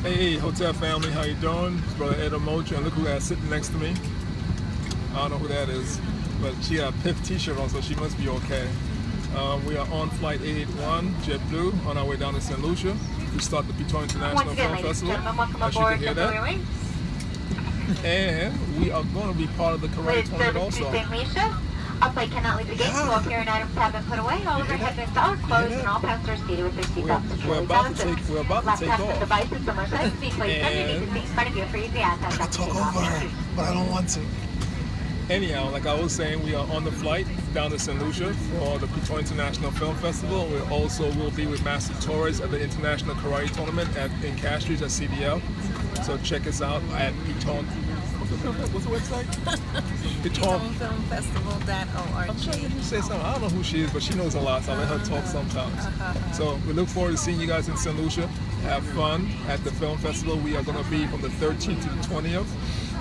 Hey, Hotel family, how you doing? It's Brother Ed Omocha, and look who that's sitting next to me. I don't know who that is, but she got a Piff t-shirt on, so she must be okay. We are on Flight 881, JetBlue, on our way down to St. Lucia to start the Piton International Film Festival. As you can hear that. And we are going to be part of the karate tournament also. Our flight cannot leave the gate, so all carry-on items have been put away, all overhead bins are closed, and all passengers seated with their seatbelts securely fastened. We're about to take Laptops and off. devices from our side seat placed underneath the seat in front of you for easy access. I talk over her, but I don't want to. Anyhow, like I was saying, we are on the flight down to St. Lucia for the Piton International Film Festival. We also will be with Master Torres at the International Karate Tournament in Castries at CDL. So check us out at Piton. What's the website? PitonFilmFestival.org. I'm trying to say something. I don't know who she is, but she knows a lot, so I let her talk sometimes. So we look forward to seeing you guys in St. Lucia. Have fun at the film festival. We are going to be from the 13th to the 20th.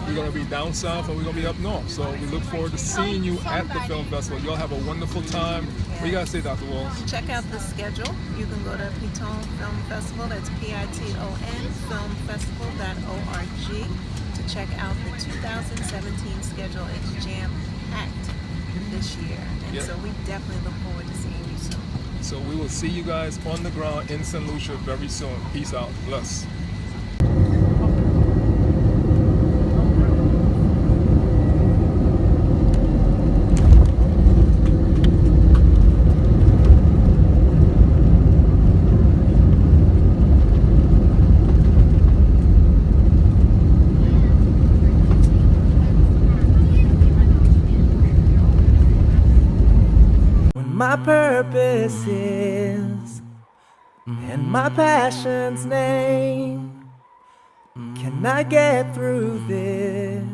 We're going to be down south and we're going to be up north. So we look forward to seeing you at the film festival. Y'all have a wonderful time. What do you guys say, Dr. Walls? Check out the schedule. You can go to Piton Film Festival, that's Piton filmfestival.org, to check out the 2017 schedule. It's jam-packed this year. And so we definitely look forward to seeing you soon. So we will see you guys on the ground in St. Lucia very soon. Peace out. Bless. My purpose is and my passion's name. Can I get through this?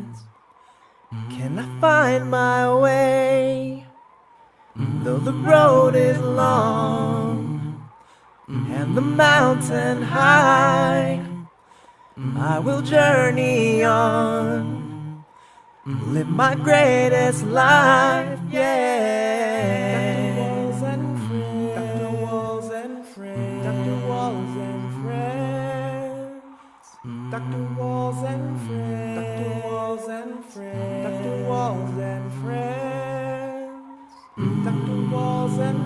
Can I find my way? Though the road is long and the mountain high, I will journey on, live my greatest life, yeah. Dr. Walls and friends, Dr. Walls and friends, Dr. Walls and friends, Dr. Walls and friends, Dr. Walls and friends, Dr. Walls and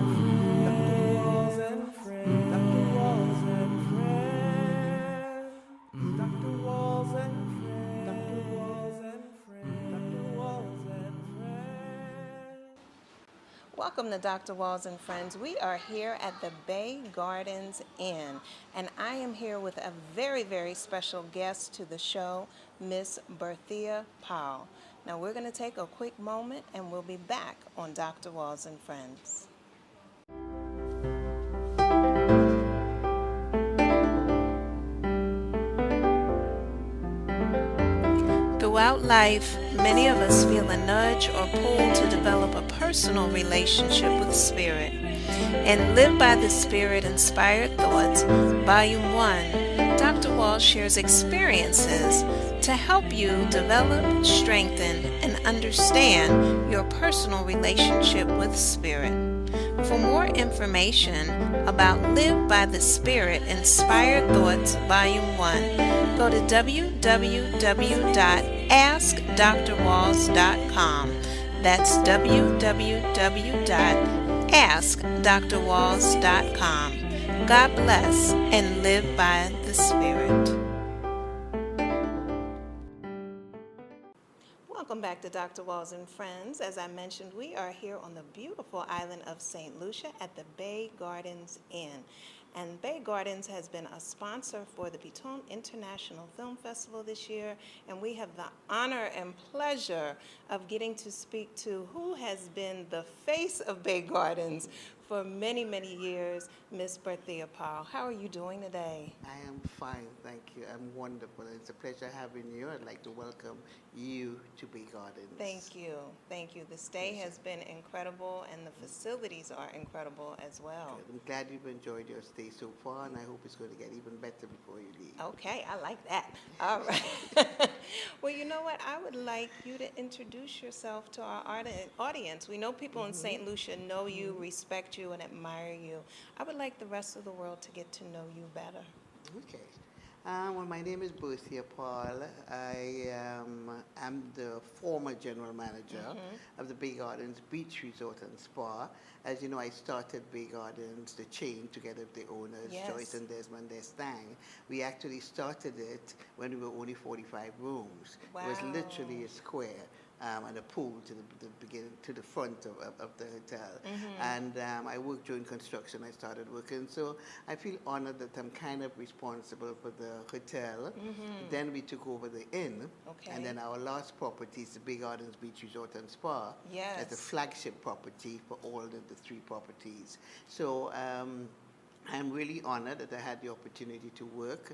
friends, Dr. Walls and friends, Dr. Walls and friends, Dr. Walls and friends, Dr. Walls and friends, Dr. Walls and friends. Welcome to Dr. Walls and Friends. We are here at the Bay Gardens Inn, and I am here with a very, very special guest to the show, Miss Berthea Powell. Now we're going to take a quick moment and we'll be back on Dr. Walls and Friends. Throughout life, many of us feel a nudge or pull to develop a personal relationship with Spirit. In Live by the Spirit Inspired Thoughts, Volume 1, Dr. Walls shares experiences to help you develop, strengthen, and understand your personal relationship with Spirit. For more information about Live by the Spirit Inspired Thoughts Volume 1, go to www.askdrwalls.com. That's www.askdrwalls.com. God bless and live by the Spirit. Welcome back to Dr. Walls and Friends. As I mentioned, we are here on the beautiful island of St. Lucia at the Bay Gardens Inn. And Bay Gardens has been a sponsor for the Piton International Film Festival this year, and we have the honor and pleasure of getting to speak to who has been the face of Bay Gardens for many, many years, Miss Berthea Powell. How are you doing today? I am fine, thank you. I'm wonderful. It's a pleasure having you. I'd like to welcome you to Bay Gardens. Thank you. Thank you. The stay has been incredible, and the facilities are incredible as well. Good. I'm glad you've enjoyed your stay so far, and I hope it's going to get even better before you leave. Okay, I like that. All right. Well, you know what? I would like you to introduce yourself to our audience. We know people in St. Lucia know you, respect you, and admire you. I would like the rest of the world to get to know you better. Okay. Well, my name is Bercia Paul. I am the former general manager of the Bay Gardens Beach Resort and Spa. As you know, I started Bay Gardens, the chain, together with the owners, Yes. Joyce and Desmond Destang. We actually started it when we were only 45 rooms. It was Wow. literally a square. And a pool to the beginning, to the front of the hotel. And I worked during construction. I started working, so I feel honored that I'm kind of responsible for the hotel. Then we took over the inn, Okay. and then our last property is the Bay Gardens Beach Resort and Spa. Yes. As the flagship property for all the three properties. So. I'm really honored that I had the opportunity to work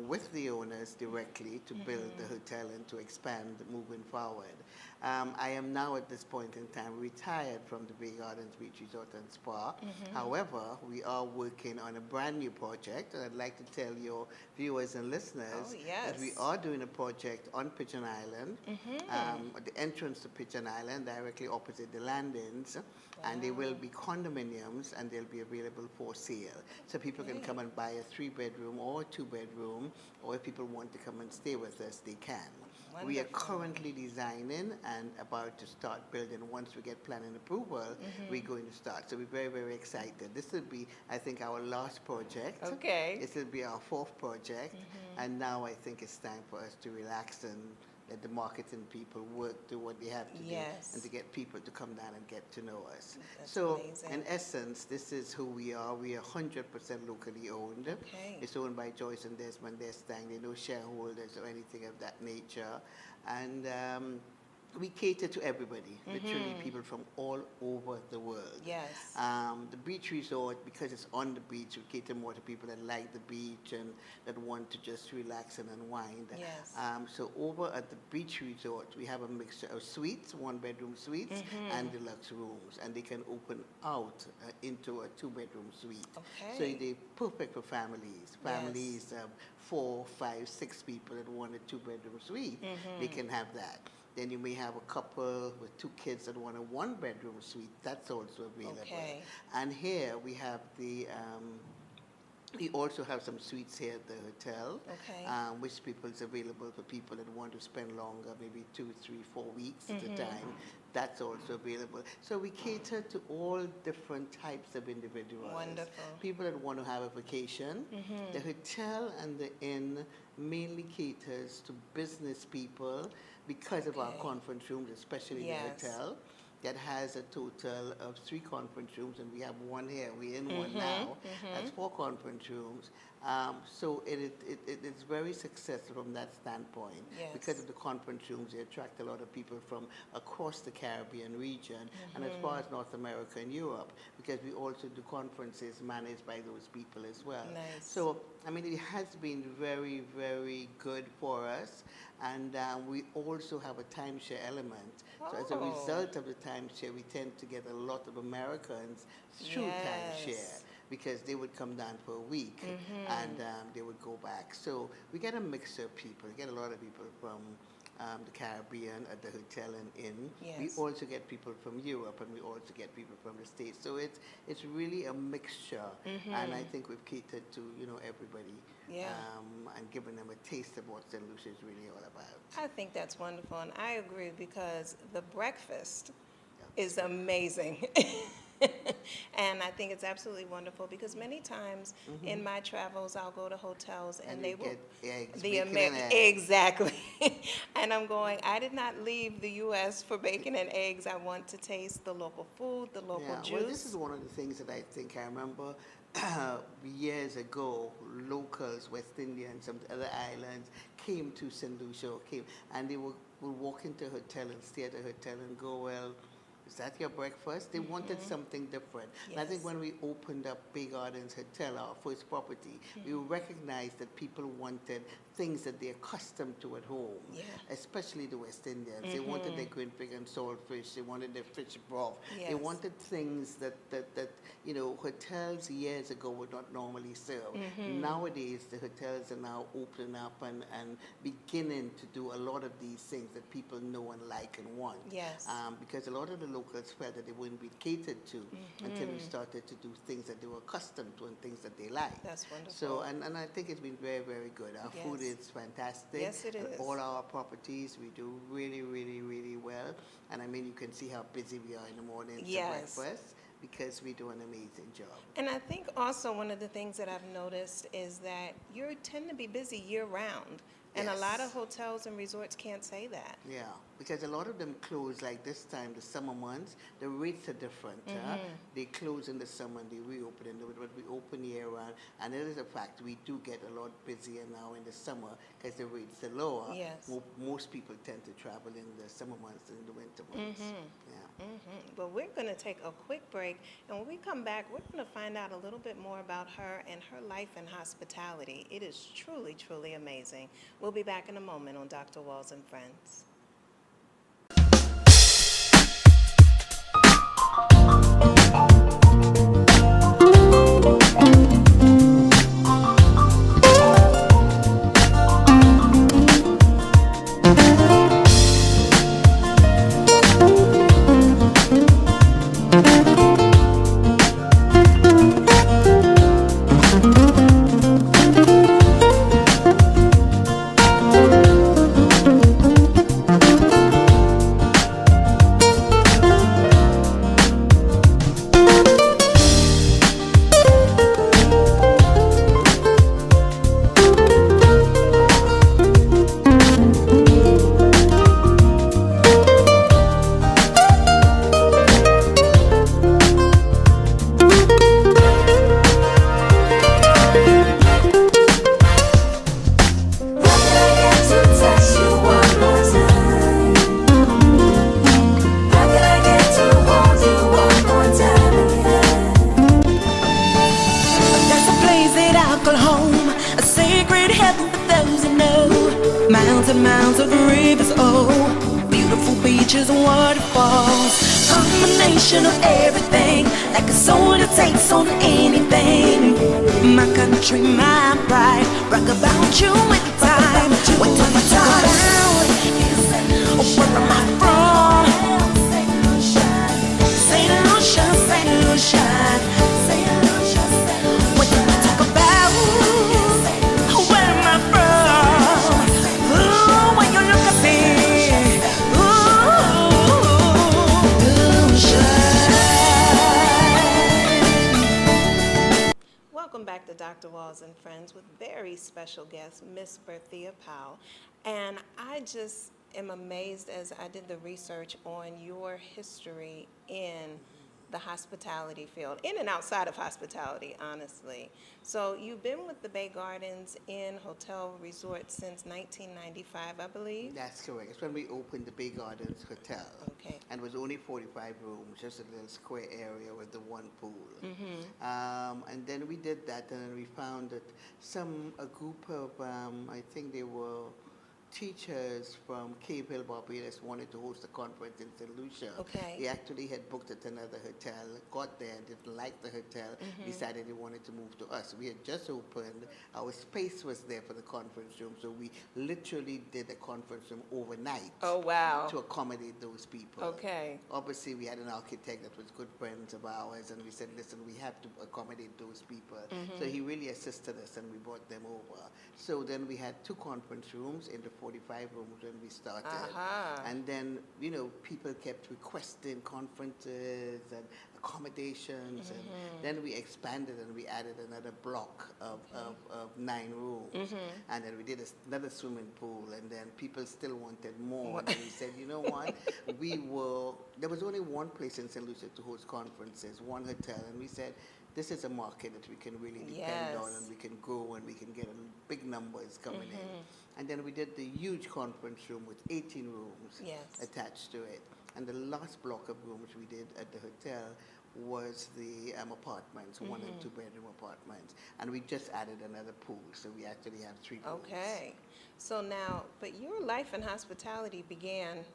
with the owners directly to build the hotel and to expand moving forward. I am now at this point in time retired from the Bay Gardens Beach Resort and Spa. However, we are working on a brand new project, and I'd like to tell your viewers and listeners that we yes. are doing a project on Pigeon Island, at the entrance to Pigeon Island, directly opposite the landings, and they will be condominiums, and they'll be available for sale. So people can come and buy a 3-bedroom or a 2-bedroom, or if people want to come and stay with us, they can. We are Wonderful. currently designing and about to start building. Once we get planning approval, we're going to start. So we're very, very excited. This will be, I think, our last project. Okay. This will be our 4th project. And now I think it's time for us to relax and let the marketing people work, do what they have to do, Yes. and to get people to come down and get to know us. That's So, amazing. in essence, this is who we are. We are 100% locally owned. Okay. It's owned by Joyce and Desmond Destang. There are no shareholders or anything of that nature. And we cater to everybody, literally people from all over the world. Yes. The beach resort, because it's on the beach, we cater more to people that like the beach and that want to just relax and unwind. Yes. So over at the beach resort, we have a mixture of suites, 1-bedroom suites, and deluxe rooms, and they can open out into a 2-bedroom suite. So Okay. they're perfect for families. Families, 4, 5, 6 people that want a 2-bedroom suite, they can have that. Then you may have a couple with 2 kids that want a 1-bedroom suite. That's also available. Okay. And here we have the, we also have some suites here at the hotel, Okay. which people is available for people that want to spend longer, maybe 2, 3, 4 weeks at a time. That's also available. So we cater to all different types of individuals. Wonderful. People that want to have a vacation. The hotel and the inn mainly caters to business people because of our Okay. conference rooms, especially Yes. the hotel. That has a total of 3 conference rooms, and we have one here. We're in one now. That's 4 conference rooms. So it's very successful from that standpoint. Yes. Because of the conference rooms, they attract a lot of people from across the Caribbean region, and as far as North America and Europe, because we also do conferences managed by those people as well. Nice. So, I mean, it has been very, very good for us, and we also have a timeshare element. So as a Oh. result of the timeshare, we tend to get a lot of Americans through timeshare, Yes. because they would come down for a week and they would go back. So we get a mixture of people. We get a lot of people from the Caribbean at the hotel and inn. We Yes. also get people from Europe, and we also get people from the States. So it's really a mixture, and I think we've catered to everybody, Yeah. and given them a taste of what St. Lucia is really all about. I think that's wonderful, and I agree because the breakfast is amazing. And I think it's absolutely wonderful because many times in my travels, I'll go to hotels and they you will get eggs, the bacon, Amer- and eggs. exactly. And I'm going, I did not leave the U.S. for bacon and eggs. I want to taste the local food, the local juice. Well, this is one of the things that I think I remember years ago, locals, West Indians, some other islands came to St. Lucia, and they would walk into a hotel and stay at a hotel and go, well, is that your breakfast? They wanted something different. And I think Yes. when we opened up Bay Gardens Hotel, our first property, we recognized that people wanted things that they're accustomed to at home, Yeah. especially the West Indians. They wanted their green pig and saltfish. They wanted their fish broth. They Yes. wanted things that hotels years ago would not normally serve. Nowadays, the hotels are now opening up and beginning to do a lot of these things that people know and like and want. Yes. Because a lot of the locals felt that they weren't being catered to until we started to do things that they were accustomed to and things that they like. That's wonderful. So, and I think it's been very, very good. Our food Yes. is fantastic. Yes, it And is. all our properties, we do really, really, really well. And I mean, you can see how busy we are in the mornings Yes. to breakfast because we do an amazing job. And I think also one of the things that I've noticed is that you tend to be busy year round. And a lot of Yes. hotels and resorts can't say that. Yeah, because a lot of them close like this time, the summer months, the rates are different. They close in the summer and they reopen in the winter, but we open year round. And it is a fact, we do get a lot busier now in the summer because the rates are lower. Yes. Most people tend to travel in the summer months than in the winter months. Yeah. But we're going to take a quick break. And when we come back, we're going to find out a little bit more about her and her life in hospitality. It is truly, truly amazing. We'll be back in a moment on Dr. Walls and Friends. Mounds of rivers, oh, beautiful beaches and waterfalls, combination of everything, like a soul that takes on anything. My country, my pride, rock about you with time. What time I talk about? Where am I from? St. Lucia, St. Lucia. What time I talk about? Where am I from? Ooh, when you look at me, Lucia. Welcome back to Dr. Walls and Friends with very special guest, Miss Berthea Powell. And I just am amazed as I did the research on your history in the hospitality field, in and outside of hospitality, honestly. So you've been with the Bay Gardens Inn Hotel Resort since 1995, I believe? That's correct. It's when we opened the Bay Gardens Hotel. Okay. And it was only 45 rooms, just a little square area with the one pool. And then we did that, and then we found that a group of, I think they were teachers from Cave Hill, Barbados, wanted to host a conference in St. Lucia. Okay. They actually had booked at another hotel, got there, didn't like the hotel, decided they wanted to move to us. We had just opened, our space was there for the conference room, so we literally did a conference room overnight. Oh, wow. To accommodate those people. Okay. Obviously, we had an architect that was good friends of ours, and we said, listen, we have to accommodate those people. So he really assisted us, and we brought them over. So then we had 2 conference rooms in the 45 rooms when we started. And then, people kept requesting conferences and accommodations. And then we expanded and we added another block of 9 rooms. And then we did another swimming pool, and then people still wanted more. And we said, you know what? There was only one place in St. Lucia to host conferences, one hotel, and we said, this is a market that we can really depend on, and we can grow, and we can get big numbers coming in. And then we did the huge conference room with 18 rooms attached to it. And the last block of rooms we did at the hotel was the apartments, 1 and 2 bedroom apartments. And we just added another pool, so we actually have 3 pools. Okay. So now, but your life in hospitality began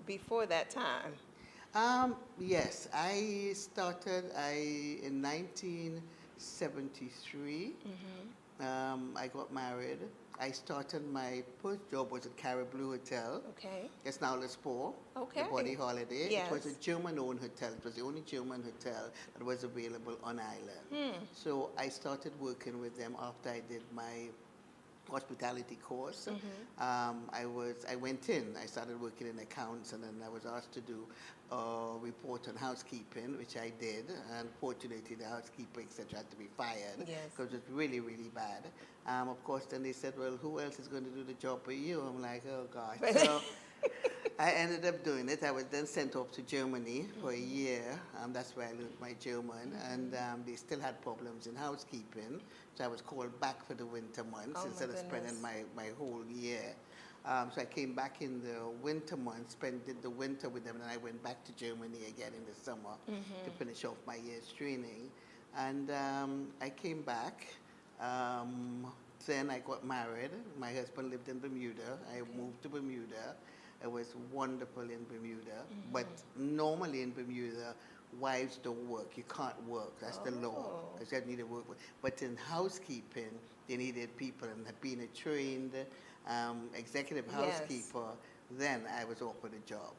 before that time. Yes, I started in 1973. I got married. I started my first job was at Carib Blue Hotel. Okay. It's now Le Sport, Okay. the Body Holiday. Yes. It was a German-owned hotel. It was the only German hotel that was available on island. So I started working with them after I did my hospitality course. I went in. I started working in accounts, and then I was asked to do a report on housekeeping, which I did. And fortunately, the housekeeper, etc., had to be fired Yes. because it was really, really bad. Of course, then they said, "Well, who else is going to do the job but you?" I'm like, "Oh gosh." So I ended up doing it. I was then sent off to Germany for a year. That's where I learned my German, and they still had problems in housekeeping. So I was called back for the winter months Oh, my instead of spending goodness. my whole year. So I came back in the winter months, did the winter with them, and then I went back to Germany again in the summer to finish off my year's training. And I came back. Then I got married. My husband lived in Bermuda. I moved to Bermuda. It was wonderful in Bermuda. But normally in Bermuda, wives don't work. You can't work. That's the law. Because you need to work. But in housekeeping, they needed people. And being a trained executive Yes. housekeeper, then I was offered a job.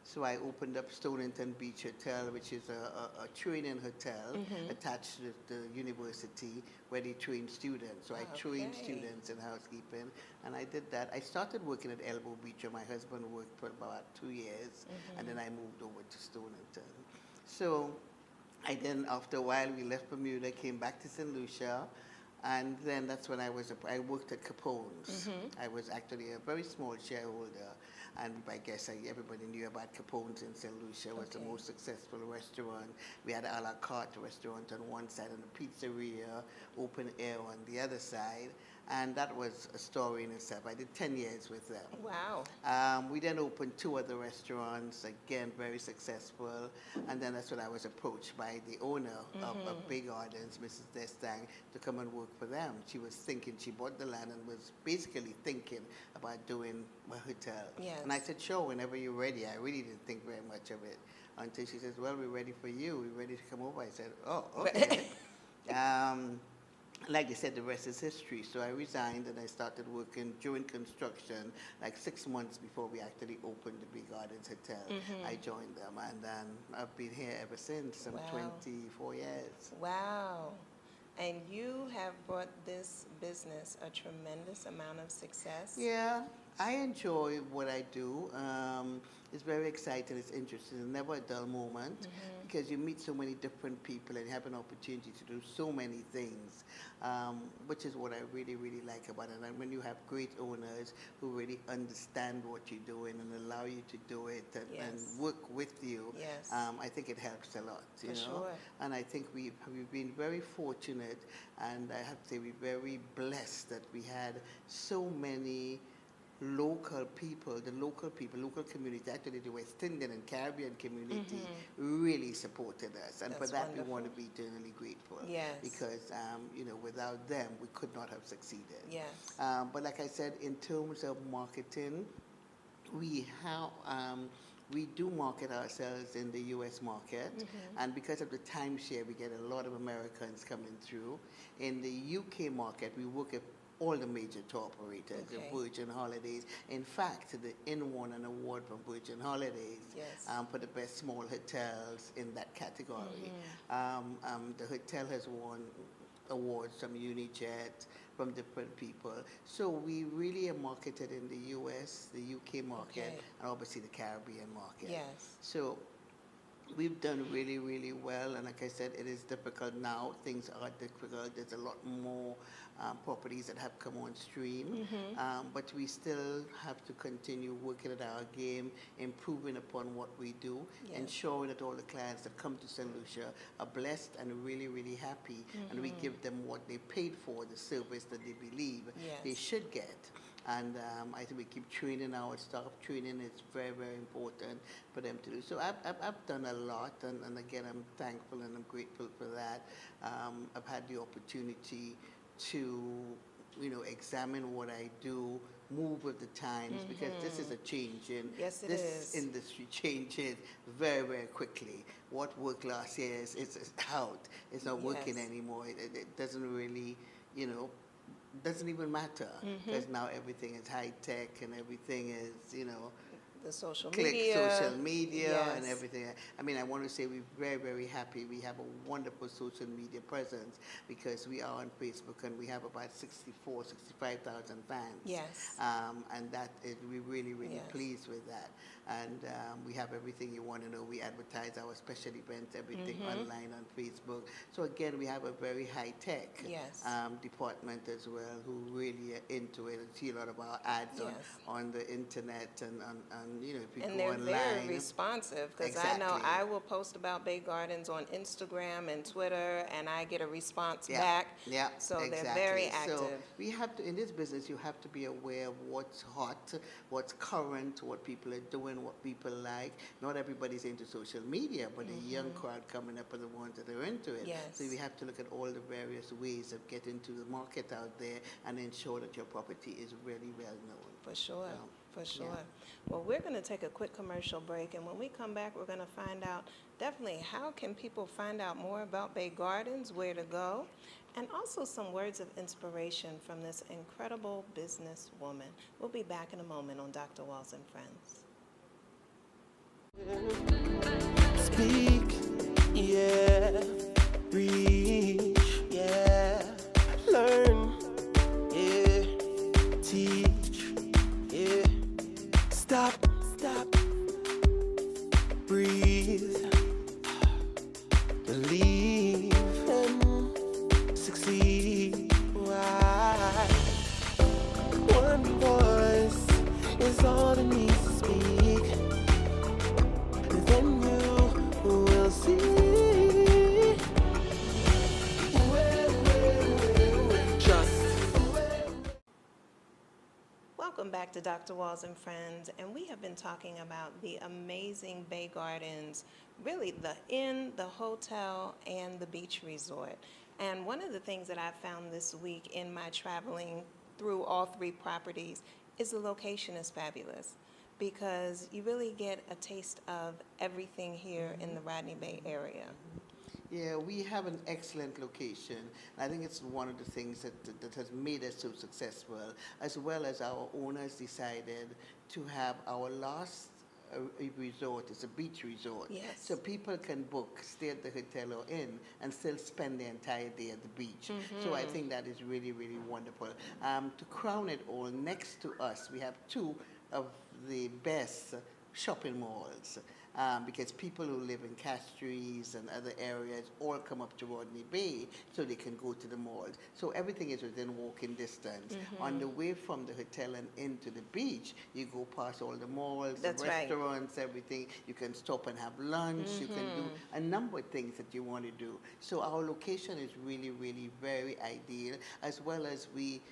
So I opened up Stonington Beach Hotel, which is a training hotel attached to the university where they train students. So I trained Okay. students in housekeeping, and I did that. I started working at Elbow Beach, where my husband worked for about 2 years, and then I moved over to Stonington. So I then, after a while, we left Bermuda, came back to St. Lucia, and then that's when I worked at Capone's. I was actually a very small shareholder, and I guess everybody knew about Capone's in St. Lucia. It was the Okay. most successful restaurant. We had a la carte restaurant on one side and a pizzeria, open air on the other side, and that was a story in itself. I did 10 years with them. Wow. We then opened 2 other restaurants, again, very successful. And then that's when I was approached by the owner of Bay Gardens, Mrs. Destang, to come and work for them. She was thinking, she bought the land and was basically thinking about doing a hotel. Yes. And I said, sure, whenever you're ready. I really didn't think very much of it until she says, well, we're ready for you. We're ready to come over. I said, oh, okay. Like I said, the rest is history. So I resigned and I started working during construction, like 6 months before we actually opened the Big Gardens Hotel. I joined them, and I've been here ever since, some Wow. 24 years. Wow. And you have brought this business a tremendous amount of success. Yeah, I enjoy what I do. It's very exciting, it's interesting, it's never a dull moment because you meet so many different people and you have an opportunity to do so many things, which is what I really, really like about it. And when you have great owners who really understand what you're doing and allow you to do it and Yes. work with you, Yes. I think it helps a lot, you For know. sure. And I think we've been very fortunate, and I have to say we're very blessed that we had so many local people, local community, actually the West Indian and Caribbean community really supported us. And for That's that we wonderful. want to be eternally grateful. Yes. Because, without them, we could not have succeeded. Yes. But like I said, in terms of marketing, we do market ourselves in the U.S. market, and because of the timeshare, we get a lot of Americans coming through. In the U.K. market, we work at all the major tour operators, the Okay. Virgin Holidays. In fact, the Inn won an award from Virgin Holidays Yes. for the best small hotels in that category. The hotel has won awards from Unijet, from different people. So we really are marketed in the US, the UK market, Okay. and obviously the Caribbean market. Yes. So we've done really, really well. And like I said, it is difficult now. Things are difficult. There's a lot more properties that have come on stream. But we still have to continue working at our game, improving upon what we do, Yes. ensuring that all the clients that come to St. Lucia are blessed and really, really happy. And we give them what they paid for, the service that they believe they Yes. should get. And I think we keep training our staff. Training is very, very important for them to do. So I've done a lot, and again, I'm thankful and I'm grateful for that. I've had the opportunity to, examine what I do, move with the times, because this is a change in Yes, it this is. industry changes very, very quickly. What worked last year is out. It's not working Yes. anymore. It doesn't really, doesn't even matter because now everything is high tech and everything is, The social click media. social media and Yes. everything. I mean, I want to say we're very, very happy. We have a wonderful social media presence because we are on Facebook and we have about 65,000 fans. Yes. And that is, we're really, really Yes. pleased with that. And we have everything you want to know. We advertise our special events, everything online on Facebook. So again, we have a very high-tech Yes. department as well who really are into it. I see a lot of our ads Yes. on the internet and if you And go they're online. very responsive because I know Exactly. I will post about Bay Gardens on Instagram and Twitter, and I get a response Yeah, back. yeah, So they're exactly. very So active. we have to, in this business, you have to be aware of what's hot, what's current, what people are doing, what people like. Not everybody's into social media, but a young crowd coming up are the ones that are into it. Yes. So we have to look at all the various ways of getting to the market out there and ensure that your property is really well known. For sure, So, for sure. yeah. Well, we're going to take a quick commercial break, and when we come back, we're going to find out definitely how can people find out more about Bay Gardens, where to go, and also some words of inspiration from this incredible businesswoman. We'll be back in a moment on Dr. Walls and Friends. Speak, yeah. Reach, yeah. Learn, yeah. Teach, yeah. Stop, breathe. Believe and succeed. Why? One voice is all that needs to speak. Then you will see. Just Welcome back to Dr. Walls and Friends, and we have been talking about the amazing Bay Gardens, really the inn, the hotel, and the beach resort. And one of the things that I found this week in my traveling through all three properties is the location is fabulous because you really get a taste of everything here in the Rodney Bay area. Yeah, we have an excellent location. I think it's one of the things that has made us so successful, as well as our owners decided to have our last resort is a beach resort. Yes. So people can book, stay at the hotel or inn, and still spend the entire day at the beach. So I think that is really, really wonderful. To crown it all, next to us, we have two of the best shopping malls. Because people who live in Castries and other areas all come up to Rodney Bay so they can go to the malls. So everything is within walking distance. On the way from the hotel and into the beach, you go past all the malls, That's the right. restaurants, everything. You can stop and have lunch. You can do a number of things that you want to do. So our location is really, really very ideal, as well as we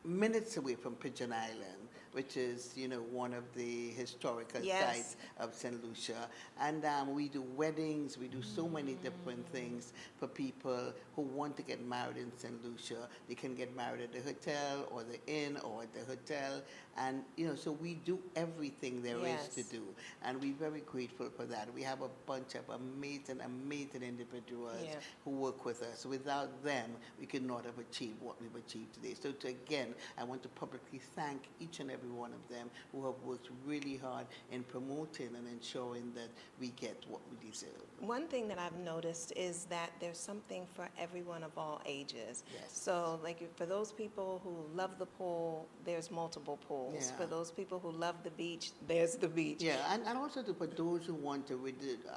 minutes away from Pigeon Island, which is, one of the historical Yes. sites of St. Lucia. And we do weddings, we do so many different things for people who want to get married in St. Lucia. They can get married at the hotel or the inn or at the hotel. And, so we do everything there is to Yes. do. And we're very grateful for that. We have a bunch of amazing, amazing individuals Yeah. who work with us. Without them, we could not have achieved what we've achieved today. So again, I want to publicly thank each and every one of them who have worked really hard in promoting and ensuring that we get what we deserve. One thing that I've noticed is that there's something for everyone of all ages. Yes. So, for those people who love the pool, there's multiple pools. Yeah. For those people who love the beach, there's the beach. Yeah, and also for those who want to,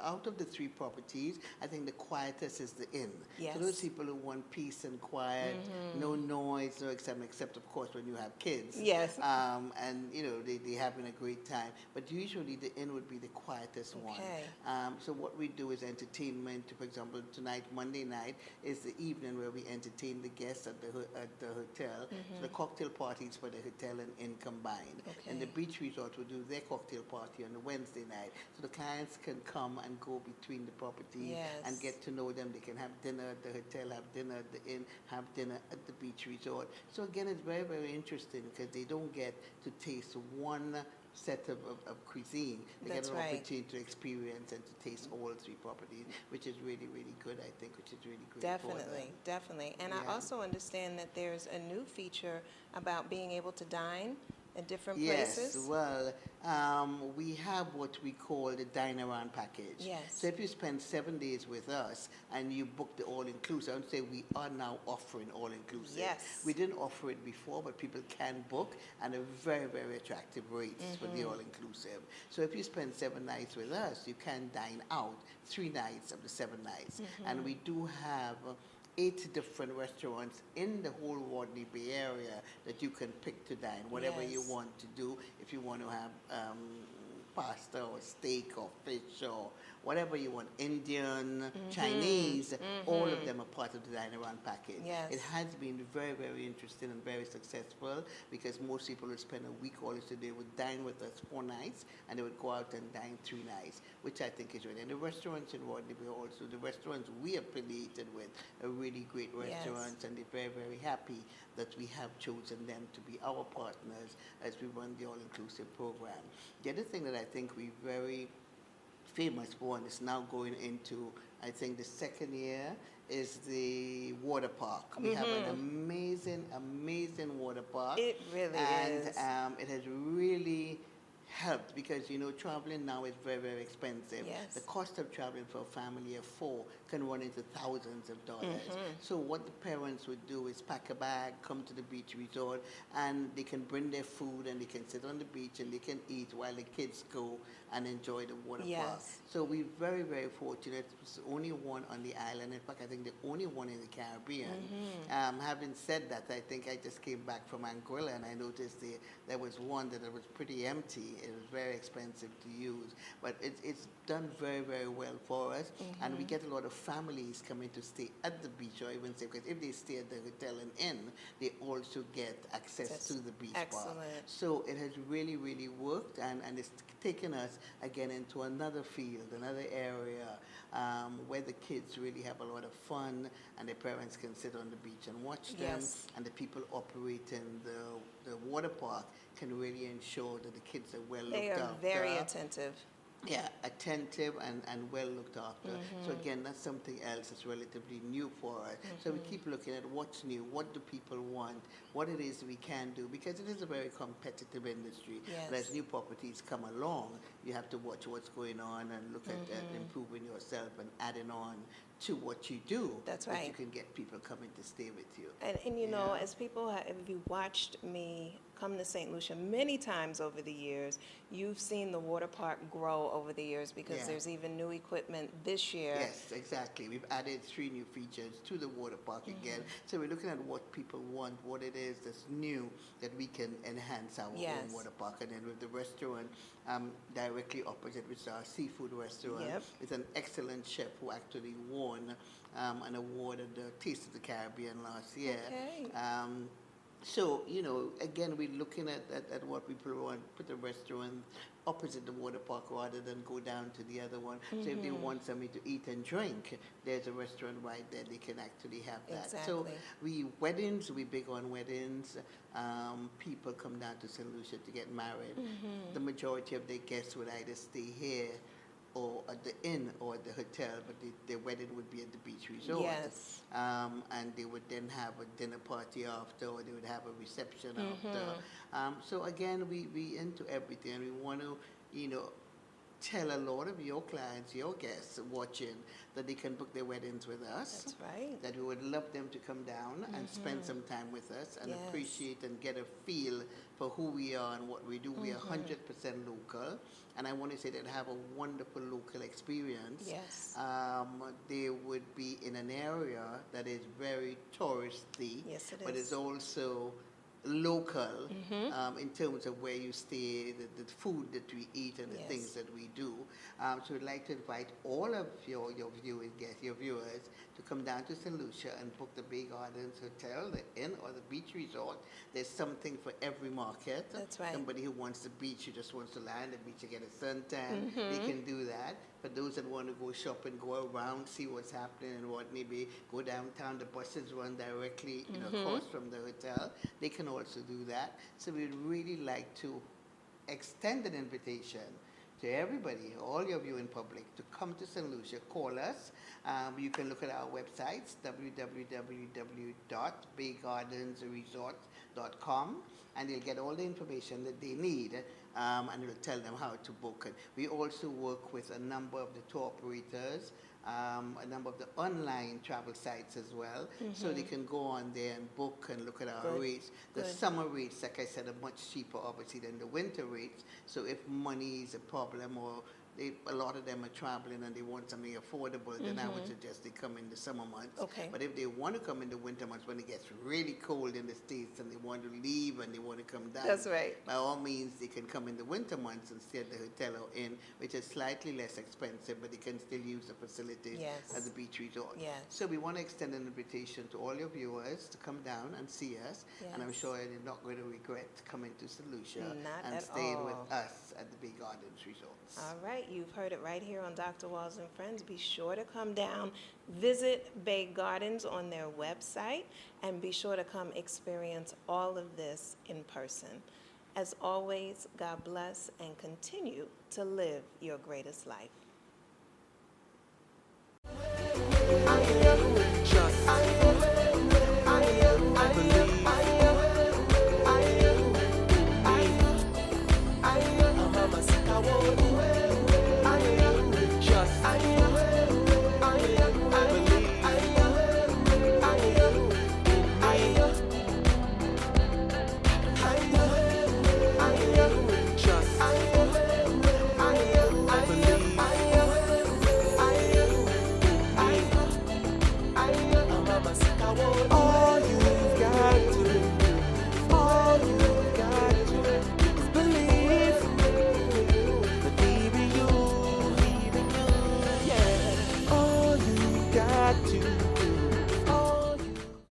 out of the three properties, I think the quietest is the inn. Yes. So those people who want peace and quiet, no noise, no except of course when you have kids. Yes. And they're having a great time. But usually the inn would be the quietest one. Okay. So what we do is entertainment. For example, tonight, Monday night, is the evening where we entertain the guests at the hotel. So the cocktail parties for the hotel and inn combined. Okay. And the beach resort will do their cocktail party on the Wednesday night. So the clients can come and go between the properties and Yes. get to know them. They can have dinner at the hotel, have dinner at the inn, have dinner at the beach resort. So again, it's very, very interesting because they don't get to taste one set of cuisine. They That's get an right. opportunity to experience and to taste all three properties, which is really, really good, I think, which is really great for them. Definitely, definitely. And I Yeah. also understand that there's a new feature about being able to dine in different Yes, places. well, we have what we call the Dine Around package. Yes. So if you spend 7 days with us and you book the all-inclusive, I would say we are now offering all-inclusive. Yes. We didn't offer it before, but people can book at a very, very attractive rates for the all-inclusive. So if you spend 7 nights with us, you can dine out 3 nights of the 7 nights. And we do have 8 different restaurants in the whole Rodney Bay area that you can pick to dine, whatever you Yes. want to do. If you want to have pasta or steak or fish or whatever you want, Indian, Chinese, all of them are part of the Dine Around package. Yes. It has been very, very interesting and very successful because most people would spend a week all so they would dine with us 4 nights and they would go out and dine 3 nighs, which I think is really. And the restaurants in Rodney Bay also, the restaurants we affiliated with are really great restaurants and they're very, very happy that we have chosen them to be our partners as we run the all-inclusive program. The other thing that I think we're very famous for and is now going into, I think, the 2nd year is the water park. We have an amazing, amazing water park. It really and, is. it has really helped because, you know, traveling now is very, very expensive. Yes. The cost of traveling for a family of 4 can run into thousands of dollars. So what the parents would do is pack a bag, come to the beach resort, and they can bring their food and they can sit on the beach and they can eat while the kids go and enjoy the water park. Yes. So we're very, very fortunate. It's the only one on the island. In fact, I think the only one in the Caribbean. Having said that, I think I just came back from Anguilla and I noticed there was one that was pretty empty. It was very expensive to use, but it's done very, very well for us. And we get a lot of families coming to stay at the beach or even say, because if they stay at the hotel and inn, they also get access That's to the beach park. excellent. So it has really, really worked, and it's taken us again into another field, another area where the kids really have a lot of fun, and their parents can sit on the beach and watch them, Yes. and the people operating the water park can really ensure that the kids are well They looked are after. very attentive. Yeah, attentive and well looked after. So again, that's something else that's relatively new for us. So we keep looking at what's new, what do people want, what it is we can do, because it is a very competitive industry. And as Yes. new properties come along, you have to watch what's going on and look at improving yourself and adding on to what you do. That's that you right. can get people coming to stay with you. And you know, Yeah. as people have, if you watched me come to St. Lucia many times over the years, you've seen the water park grow over the years because Yeah. there's even new equipment this year. Yes, exactly. We've added 3 new features to the water park again. So we're looking at what people want, what it is that's new that we can enhance our Yes. own water park. And then with the restaurant directly opposite, which is our seafood restaurant, Yep. with an excellent chef who actually won an award at the Taste of the Caribbean last year. Okay. So, you know, again, we're looking at what people want, put a restaurant opposite the water park rather than go down to the other one. So if they want something to eat and drink, there's a restaurant right there, they can actually have that. So Exactly. we big on weddings. People come down to St. Lucia to get married. The majority of their guests would either stay here or at the inn or at the hotel, but their wedding would be at the beach resort. Yes. And they would then have a dinner party after, or they would have a reception after. So again, we into everything, and we want to, you know, tell a lot of your clients, your guests watching, that they can book their weddings with us. That's right. That we would love them to come down and spend some time with us and Yes. appreciate and get a feel for who we are and what we do. We are 100% local, and I want to say that have a wonderful local experience. Yes. They would be in an area that is very touristy, Yes, it but is. it's also local in terms of where you stay, the food that we eat, and the Yes. things that we do. So we'd like to invite all of your viewers, your viewers, to come down to St. Lucia and book the Bay Gardens Hotel, the inn, or the beach resort. There's something for every market. That's right. Somebody who wants the beach, who just wants to lie on the beach and get a suntan, they can do that. For those that want to go shopping, go around, see what's happening and what maybe go downtown, the buses run directly, across from the hotel. They can also do that. So we'd really like to extend an invitation to everybody, all of you in public, to come to St. Lucia. Call us. You can look at our websites, www.baygardensresort.com, and you'll get all the information that they need, and it'll tell them how to book it. We also work with a number of the tour operators, a number of the online travel sites as well, so they can go on there and book and look at our rates. The summer rates, like I said, are much cheaper obviously than the winter rates. So if money is a problem, or a lot of them are traveling and they want something affordable, then I would suggest they come in the summer months. Okay. But if they want to come in the winter months when it gets really cold in the States and they want to leave and they want to come down, That's right. by all means they can come in the winter months and stay at the hotel or inn, which is slightly less expensive, but they can still use the facilities Yes. at the beach resort. Yes. So we want to extend an invitation to all your viewers to come down and see us, and I'm Yes. sure you're not going to regret coming to St. Lucia Not and at staying all. with us at the Bay Gardens Resorts. All right, you've heard it right here on Dr. Walls and Friends. Be sure to come down, visit Bay Gardens on their website, and be sure to come experience all of this in person. As always, God bless and continue to live your greatest life. I believe